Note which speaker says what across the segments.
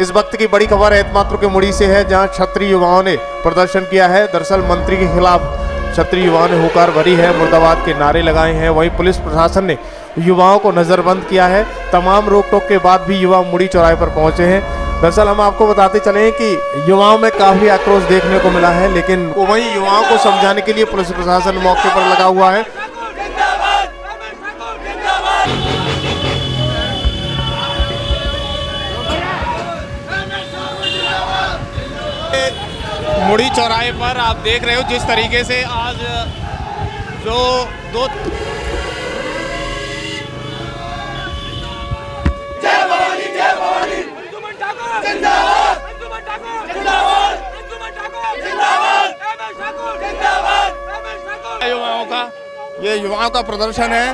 Speaker 1: इस वक्त की बड़ी खबर एतमात्र के मुड़ी से है, जहां क्षत्रिय युवाओं ने प्रदर्शन किया है। दरअसल मंत्री के खिलाफ क्षत्रिय युवाओं ने हुकार भरी है, मुर्दाबाद के नारे लगाए हैं। वहीं पुलिस प्रशासन ने युवाओं को नजरबंद किया है। तमाम रोक टोक के बाद भी युवा मुड़ी चौराहे पर पहुंचे हैं। दरअसल हम आपको बताते चले कि युवाओं में काफी आक्रोश देखने को मिला है, लेकिन वहीं युवाओं को समझाने के लिए पुलिस प्रशासन मौके पर लगा हुआ है। मुड़ी चौराहे पर आप देख रहे हो जिस तरीके से आज जो दो युवाओं का प्रदर्शन है।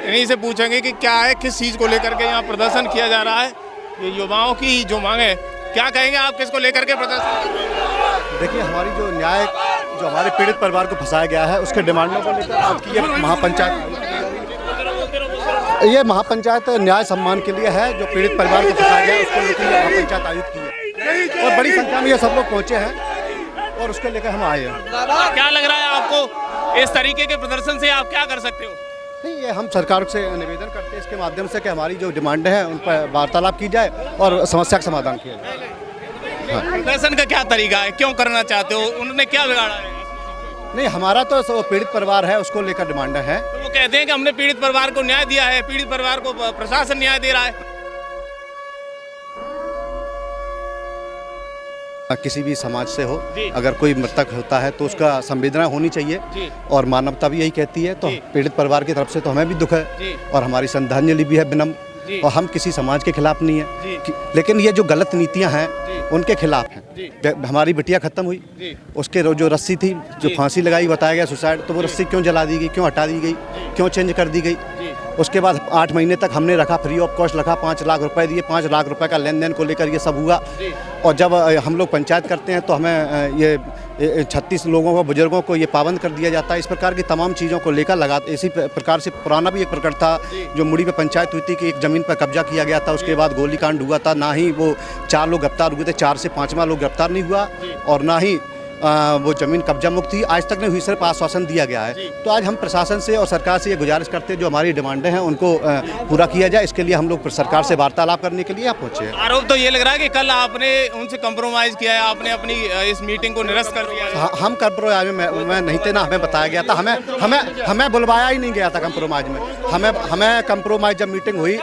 Speaker 1: इन्हीं से पूछेंगे कि क्या है, किस चीज को लेकर के यहाँ प्रदर्शन किया जा रहा है। ये युवाओं की जो मांग है, क्या कहेंगे आप, किसको लेकर के प्रदर्शन?
Speaker 2: देखिए, हमारी जो न्याय जो हमारे पीड़ित परिवार को फंसाया गया है, उसके डिमांडों को लेकर आज की ये महापंचायत न्याय सम्मान के लिए है। जो पीड़ित परिवार को फंसाया गया है, उसको लेकर महापंचायत आयोजित की है और बड़ी संख्या में ये सब लोग पहुंचे हैं और उसको लेकर हम आए हैं।
Speaker 1: क्या लग रहा है आपको, इस तरीके के प्रदर्शन से आप क्या कर सकते हो?
Speaker 2: नहीं, ये हम सरकार से निवेदन करते हैं इसके माध्यम से कि हमारी जो डिमांड है उन पर वार्तालाप की जाए और समस्या का समाधान किया जाए।
Speaker 1: प्रदर्शन का क्या तरीका है, क्यों करना चाहते हो, उन्होंने क्या बिगाड़ा है?
Speaker 2: नहीं, हमारा तो पीड़ित परिवार है, उसको लेकर डिमांड है।
Speaker 1: तो वो कहते हैं कि हमने पीड़ित परिवार को न्याय दिया है, पीड़ित परिवार को प्रशासन न्याय दे रहा है।
Speaker 2: किसी भी समाज से हो, अगर कोई मृतक होता है तो उसका संवेदना होनी चाहिए और मानवता भी यही कहती है। तो पीड़ित परिवार की तरफ से तो हमें भी दुख है और हमारी श्रद्धांजलि भी है विनम्र। और हम किसी समाज के खिलाफ नहीं है, लेकिन ये जो गलत नीतियां हैं उनके खिलाफ हैं। हमारी बिटिया खत्म हुई, उसके जो रस्सी थी, जो फांसी लगाई, बताया गया सुसाइड, तो वो रस्सी क्यों जला दी गई, क्यों हटा दी गई, क्यों चेंज कर दी गई? उसके बाद 8 महीने तक हमने रखा, फ्री ऑफ कॉस्ट रखा, 5 लाख रुपए दिए, 5 लाख रुपए का लेन देन को लेकर ये सब हुआ। और जब हम लोग पंचायत करते हैं तो हमें ये 36 लोगों को, बुजुर्गों को ये पाबंद कर दिया जाता है। इस प्रकार की तमाम चीज़ों को लेकर इसी प्रकार से पुराना भी एक प्रकरण था जो मुड़ी पे पंचायत हुई थी कि एक ज़मीन पर कब्जा किया गया था, उसके बाद गोलीकांड हुआ था। ना ही वो 4 लोग गिरफ्तार हुए थे, 4 से 5वां लोग गिरफ्तार नहीं हुआ और ना ही वो ज़मीन कब्जा मुक्त थी, आज तक नहीं हुई, सिर्फ आश्वासन दिया गया है। तो आज हम प्रशासन से और सरकार से ये गुजारिश करते हैं जो हमारी डिमांडें हैं उनको पूरा किया जाए। इसके लिए हम लोग सरकार से वार्तालाप करने के लिए यहाँ पहुँचे हैं।
Speaker 1: आरोप तो ये लग रहा है कि कल आपने उनसे कंप्रोमाइज़ किया है, आपने अपनी इस मीटिंग को निरस्त कर दिया है।
Speaker 2: हम कंप्रोमाइज में नहीं थे, ना हमें बताया गया था, हमें बुलवाया ही नहीं गया था कंप्रोमाइज में। हमें कंप्रोमाइज जब मीटिंग हुई,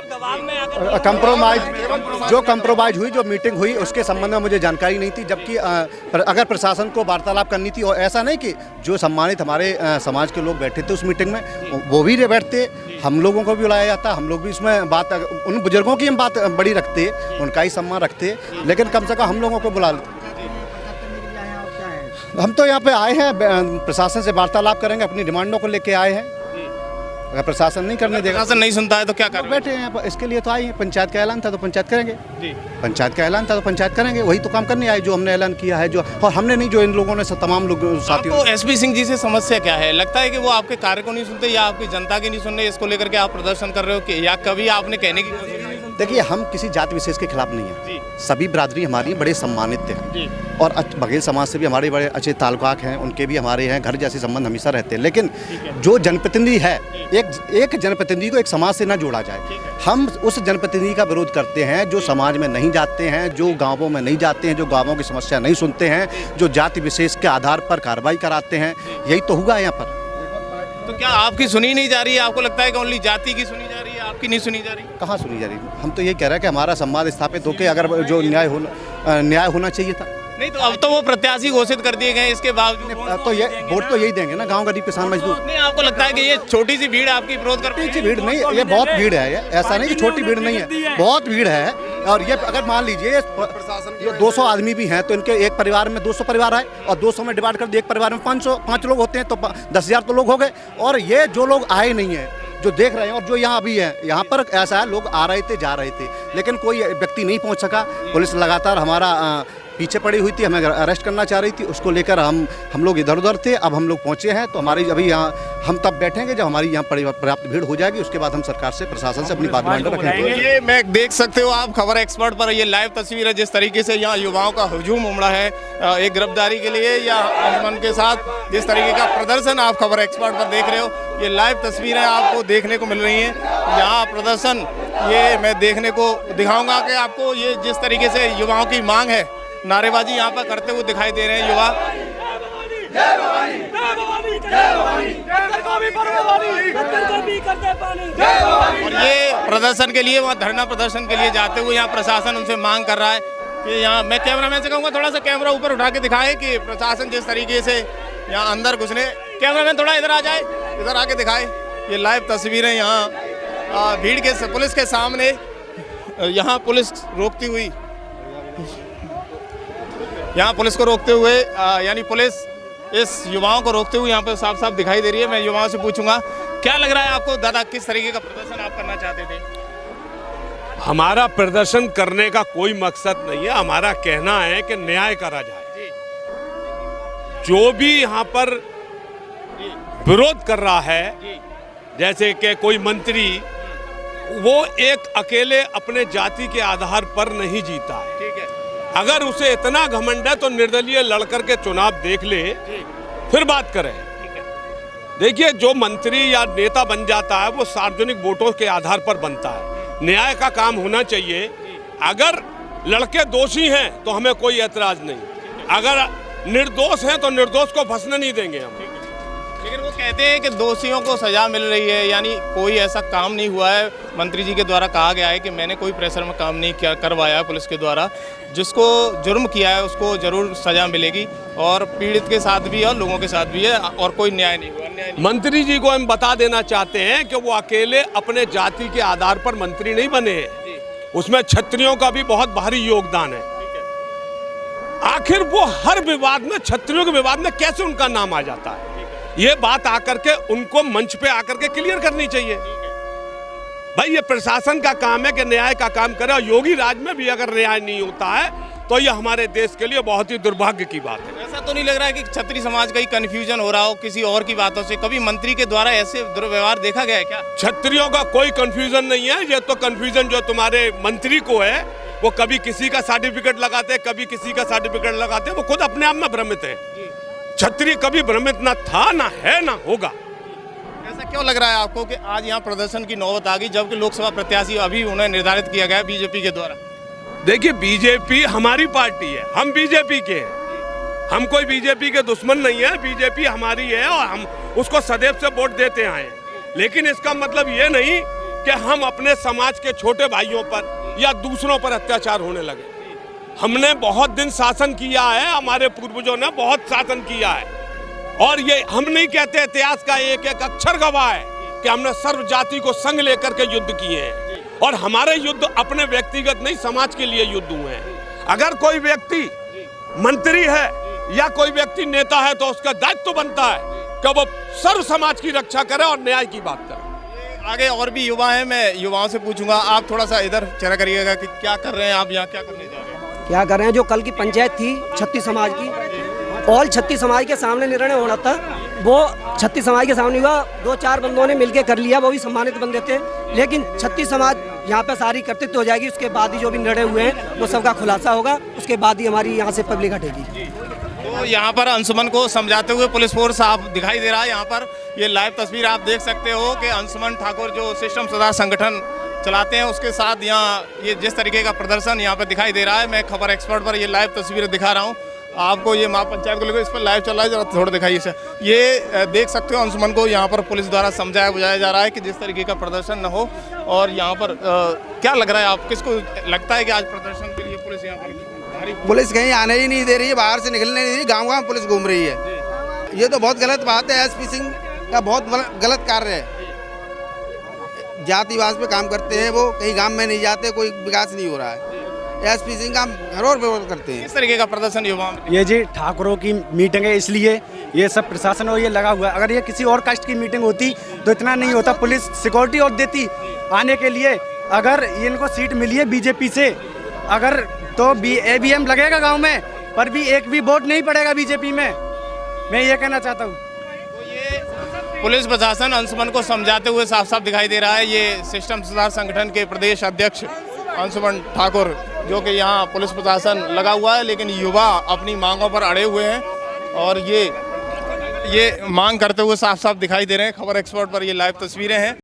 Speaker 2: कंप्रोमाइज हुई जो मीटिंग हुई उसके संबंध में मुझे जानकारी नहीं थी। जबकि अगर प्रशासन को वार्तालाप करनी थी और ऐसा नहीं कि जो सम्मानित हमारे समाज के लोग बैठे थे उस मीटिंग में वो भी बैठते, हम लोगों को भी बुलाया जाता, हम लोग भी इसमें बात, उन बुजुर्गों की हम बात बड़ी रखते, उनका ही सम्मान रखते, लेकिन कम से कम हम लोगों को बुला लेते। हम तो यहाँ पे आए हैं, प्रशासन से वार्तालाप करेंगे, अपनी डिमांडों को लेके आए हैं। अगर प्रशासन नहीं करने देगा,
Speaker 1: प्रशासन नहीं सुनता है तो क्या कर
Speaker 2: बैठे हैं, इसके लिए तो आए हैं। पंचायत का ऐलान था तो पंचायत करेंगे, पंचायत का ऐलान था तो पंचायत करेंगे, वही तो काम करने आए जो हमने ऐलान किया है। जो और हमने नहीं, जो इन लोगों ने तमाम लोग साथियों।
Speaker 1: आपको एसपी सिंह जी से समस्या क्या है? लगता है कि वो आपके कार्य को नहीं सुनते या आपकी जनता की नहीं सुन रहे, इसको लेकर के आप प्रदर्शन कर रहे हो कि या कभी आपने कहने की कोशिश?
Speaker 2: देखिए, हम किसी जाति विशेष के खिलाफ नहीं है, सभी बिरादरी हमारी बड़े सम्मानित हैं और बघेल समाज से भी हमारे बड़े अच्छे ताल्लुकात हैं, उनके भी हमारे हैं, घर जैसे संबंध हमेशा रहते हैं। लेकिन जो जनप्रतिनिधि है, एक जनप्रतिनिधि को एक समाज से ना जोड़ा जाए। हम उस जनप्रतिनिधि का विरोध करते हैं जो समाज में नहीं जाते हैं, जो गाँवों में नहीं जाते हैं, जो गाँवों की समस्या नहीं सुनते हैं, जो जाति विशेष के आधार पर कार्रवाई कराते हैं। यही तो हुआ यहाँ पर।
Speaker 1: तो क्या आपकी सुनी नहीं जा रही है? आपको लगता है कि ओनली जाति की सुनी जा रही है, आपकी नहीं सुनी जा रही?
Speaker 2: कहाँ सुनी जा रही? हम तो ये कह रहे हैं कि हमारा संवाद स्थापित होकर अगर जो न्याय होना चाहिए था।
Speaker 1: नहीं, तो अब तो वो प्रत्याशी घोषित कर दिए गए, इसके बावजूद
Speaker 2: तो ये वोट तो यही देंगे ना, गांव गरीब किसान मजदूर।
Speaker 1: नहीं, आपको लगता है कि ये छोटी सी भीड़ आपकी विरोध करती है?
Speaker 2: छोटी सी भीड़ नहीं, ये बहुत भीड़ है। ये ऐसा नहीं कि छोटी भीड़ नहीं है, बहुत भीड़ है। और ये अगर मान लीजिए ये 200 आदमी भी हैं तो इनके एक परिवार में 200 परिवार आए और 200 में डिवाइड कर दिए, एक परिवार में 5 लोग होते हैं तो 10,000 तो लोग हो गए। और ये जो लोग आए नहीं है, जो देख रहे हैं और जो यहाँ अभी है, यहाँ पर ऐसा है, लोग आ रहे थे, जा रहे थे, लेकिन कोई व्यक्ति नहीं पहुँच सका। पुलिस लगातार हमारा पीछे पड़ी हुई थी, हमें अरेस्ट करना चाह रही थी, उसको लेकर हम लोग इधर उधर थे। अब हम लोग पहुँचे हैं, तो हमारी अभी यहाँ हम तब बैठेंगे जब हमारी यहाँ पर्याप्त भीड़ हो जाएगी, उसके बाद हम सरकार से, प्रशासन से अपनी बात मांग रखेंगे।
Speaker 1: ये मैं देख सकते हो आप खबर एक्सपर्ट पर, ये लाइव तस्वीर है जिस तरीके से यहाँ युवाओं का हुजूम उमड़ा है एक गिरफ्तारी के लिए या अंजुमन के साथ जिस तरीके का प्रदर्शन आप खबर एक्सपर्ट पर देख रहे हो, ये लाइव तस्वीरें आपको देखने को मिल रही हैं। यहाँ प्रदर्शन ये मैं देखने को दिखाऊंगा कि आपको ये जिस तरीके से युवाओं की मांग है, नारेबाजी यहाँ पर करते हुए दिखाई दे रहे हैं युवा। और ये प्रदर्शन के लिए, वहाँ धरना प्रदर्शन के लिए जाते हुए यहाँ प्रशासन उनसे मांग कर रहा है कि यहाँ, मैं कैमरामैन से कहूँगा थोड़ा सा कैमरा ऊपर उठा के दिखाए कि प्रशासन जिस तरीके से यहाँ अंदर घुसने, कैमरामैन थोड़ा इधर आ जाए, इधर आके दिखाए। ये लाइव तस्वीरें यहाँ भीड़ के पुलिस के सामने, यहाँ पुलिस रोकती हुई, यहाँ पुलिस को रोकते हुए यानी पुलिस इस युवाओं को रोकते हुए यहाँ पर साफ साफ दिखाई दे रही है। मैं युवाओं से पूछूंगा क्या लग रहा है आपको दादा, किस तरीके का प्रदर्शन आप करना चाहते थे?
Speaker 3: हमारा प्रदर्शन करने का कोई मकसद नहीं है, हमारा कहना है कि न्याय करा जाए। जो भी यहाँ पर विरोध कर रहा है, जैसे कि कोई मंत्री, वो एक अकेले अपने जाति के आधार पर नहीं जीता है।
Speaker 1: ठीक है,
Speaker 3: अगर उसे इतना घमंड है तो निर्दलीय लड़कर के चुनाव देख ले, फिर बात करें। देखिए, जो मंत्री या नेता बन जाता है वो सार्वजनिक वोटों के आधार पर बनता है। न्याय का काम होना चाहिए। अगर लड़के दोषी हैं तो हमें कोई ऐतराज नहीं, अगर निर्दोष हैं तो निर्दोष को फंसने नहीं देंगे हम।
Speaker 1: लेकिन वो कहते हैं कि दोषियों को सजा मिल रही है, यानी कोई ऐसा काम नहीं हुआ है। मंत्री जी के द्वारा कहा गया है कि मैंने कोई प्रेशर में काम नहीं किया, करवाया पुलिस के द्वारा, जिसको जुर्म किया है उसको जरूर सजा मिलेगी, और पीड़ित के साथ भी है और लोगों के साथ भी है, और कोई न्याय नहीं हुआ। न्याय नहीं।
Speaker 3: मंत्री जी को हम बता देना चाहते हैं कि वो अकेले अपने जाति के आधार पर मंत्री नहीं बने हैं, उसमें क्षत्रियों का भी बहुत भारी योगदान है। आखिर वो हर विवाद में, क्षत्रियों के विवाद में कैसे उनका नाम आ जाता है, ये बात आकर के उनको मंच पे आकर के क्लियर करनी चाहिए। भाई, ये प्रशासन का काम है कि न्याय का काम करे, और योगी राज में भी अगर न्याय नहीं होता है तो ये हमारे देश के लिए बहुत ही दुर्भाग्य की बात है।
Speaker 1: ऐसा तो नहीं लग रहा है कि क्षत्रिय समाज का ही कंफ्यूजन हो रहा हो किसी और की बातों से? कभी मंत्री के द्वारा ऐसे दुर्व्यवहार देखा गया है क्या?
Speaker 3: क्षत्रियों का कोई कंफ्यूजन नहीं है। ये तो कंफ्यूजन जो तुम्हारे मंत्री को है, वो कभी किसी का सर्टिफिकेट लगाते, कभी किसी का सर्टिफिकेट लगाते, वो खुद अपने आप में भ्रमित है। क्षत्रिय कभी भ्रमित ना था, ना है, ना होगा।
Speaker 1: ऐसा क्यों लग रहा है आपको कि आज यहाँ प्रदर्शन की नौबत आ गई, जबकि लोकसभा प्रत्याशी अभी उन्हें निर्धारित किया गया है बीजेपी के द्वारा?
Speaker 3: देखिए, बीजेपी हमारी पार्टी है, हम बीजेपी के हैं, हम कोई बीजेपी के दुश्मन नहीं है। बीजेपी हमारी है और हम उसको सदैव से वोट देते आए हैं। लेकिन इसका मतलब ये नहीं कि हम अपने समाज के छोटे भाइयों पर या दूसरों पर अत्याचार होने लगे। हमने बहुत दिन शासन किया है, हमारे पूर्वजों ने बहुत शासन किया है, और ये हम नहीं कहते, इतिहास का एक एक अक्षर गवाह है कि हमने सर्व जाति को संग लेकर के युद्ध किए हैं, और हमारे युद्ध अपने व्यक्तिगत नहीं, समाज के लिए युद्ध हुए हैं। अगर कोई व्यक्ति मंत्री है या कोई व्यक्ति नेता है तो उसका दायित्व बनता है कि वो सर्व समाज की रक्षा करे और न्याय की बात करे।
Speaker 1: आगे और भी युवा हैं, मैं युवाओं से पूछूंगा। आप थोड़ा सा इधर चला करिएगा कि क्या कर रहे हैं आप, यहाँ क्या करने जा रहे हैं?
Speaker 4: क्या कर रहे हैं? जो कल की पंचायत थी छत्तीस समाज की, ऑल छत्तीस समाज के सामने निर्णय होना था, वो छत्तीस समाज के सामने हुआ। 2-4 बंदों ने मिलकर कर लिया, वो भी सम्मानित बंदे थे। लेकिन छत्तीस समाज यहाँ पे सारी कर्तृत्व हो जाएगी, उसके बाद ही जो भी निर्णय हुए हैं वो सबका खुलासा होगा, उसके बाद ही हमारी यहाँ से पब्लिक हटेगी।
Speaker 1: तो यहाँ पर अंशुमन को समझाते हुए पुलिस फोर्स आप दिखाई दे रहा है। यहाँ पर ये लाइव तस्वीर आप देख सकते हो कि अंशुमन ठाकुर जो सिस्टम सुधार संगठन चलाते हैं, उसके साथ यहाँ ये जिस तरीके का प्रदर्शन यहाँ पर दिखाई दे रहा है। मैं खबर एक्सपर्ट पर ये लाइव तस्वीरें दिखा रहा हूँ आपको। ये महापंचायत को लेकर इस पर लाइव चल रहा है, जरा थोड़ा दिखाइए इसे। ये देख सकते हो अंशुमन को यहाँ पर पुलिस द्वारा समझाया बुझाया जा रहा है कि जिस तरीके का प्रदर्शन न हो। और यहाँ पर क्या लग रहा है आप, किसको लगता है कि आज प्रदर्शन के लिए पुलिस यहाँ पर भारी?
Speaker 5: पुलिस कहीं आने ही नहीं दे रही है, बाहर से निकलने नहीं दे रही, गाँव पुलिस घूम रही है। ये तो बहुत गलत बात है। एसपी सिंह का बहुत गलत कार्य है। जातिवाद पे काम करते हैं वो, कहीं गांव में नहीं जाते, कोई विकास नहीं हो रहा है। एसपी सिंह काम घरों पर करते हैं।
Speaker 1: इस तरीके का प्रदर्शन युवाओं में
Speaker 6: ये जी ठाकुरों की मीटिंग है, इसलिए ये सब प्रशासन और ये लगा हुआ है। अगर ये किसी और कास्ट की मीटिंग होती तो इतना नहीं होता, पुलिस सिक्योरिटी और देती आने के लिए। अगर इनको सीट मिली है बीजेपी से, अगर तो EVM लगेगा गांव में, पर भी एक भी वोट नहीं पड़ेगा बीजेपी में। मैं ये कहना चाहता हूँ।
Speaker 7: पुलिस प्रशासन अंशुमन को समझाते हुए साफ साफ दिखाई दे रहा है। ये सिस्टम सुधार संगठन के प्रदेश अध्यक्ष अंशुमन ठाकुर, जो कि यहाँ पुलिस प्रशासन लगा हुआ है, लेकिन युवा अपनी मांगों पर अड़े हुए हैं और ये मांग करते हुए साफ साफ दिखाई दे रहे हैं। खबर एक्सपर्ट पर ये लाइव तस्वीरें हैं।